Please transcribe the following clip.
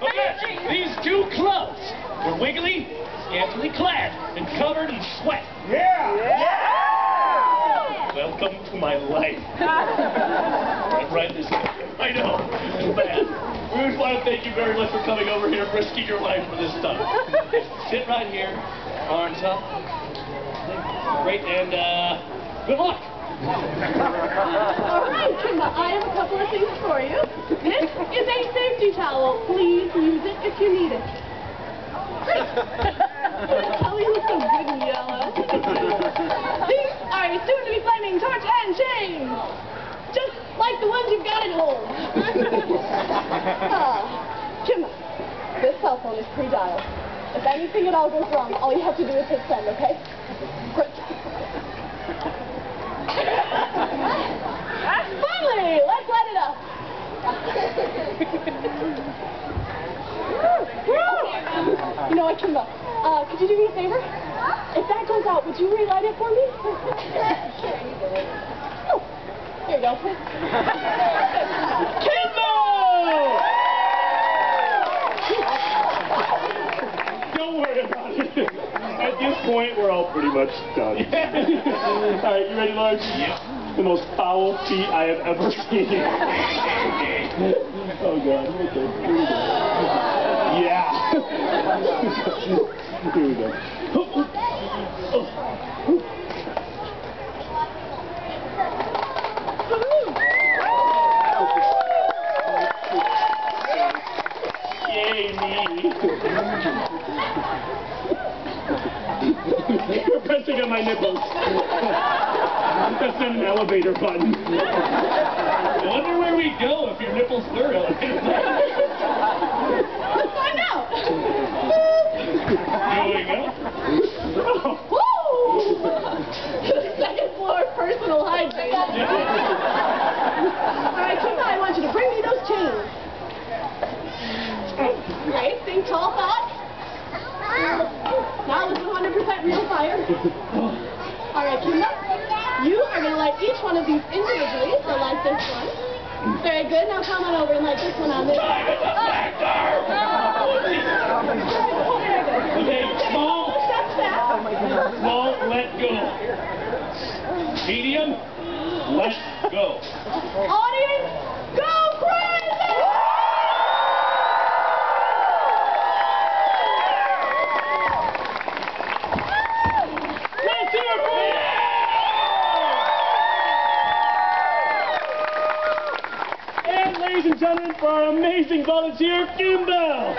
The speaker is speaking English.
Okay, these two clubs were wiggly, scantily clad, and covered in sweat. Welcome to my life. right this way. I know, too bad. We just want to thank you very much for coming over here and risking your life for this stuff. Sit right here, arms up. Great, and good luck. All right, Kimba, I have a couple of things for you. This is a safety towel. Please use it if you need it. Great. Oh, you look so good in yellow. These are a soon-to-be flaming torch and chain. Just like the ones you've got at home. Kimba, this cell phone is pre-dialed. If anything at all goes wrong, all you have to do is hit send, okay? Great. Finally, let's light it up. You know what, Kimba? Could you do me a favor? If that goes out, would you relight it for me? Oh, here you go. Kimba! Don't worry about it. At this point, we're all pretty much done. All right, you ready, Large? Yep. The most foul feet I have ever seen. Oh, God. Okay. Here we go. Yeah. Here we go. Yay, me. You're pressing on my nipples. That's not an elevator button. I wonder where we go if your nipples were elevator buttons. Let's find out. Going up. Woo! Second floor personal hygiene. All right, Kimba, I want you to bring me those chains. Great, think tall thought. Now this is 100% real fire. All right, Kimba, you are going to light each one of these individually, so light this one. Very good, now come on over and light this one on this one. Okay, small. Small, let go. Medium, let go. Audience, go crazy! Let's hear it for you! And ladies and gentlemen, for our amazing volunteer, Kimba!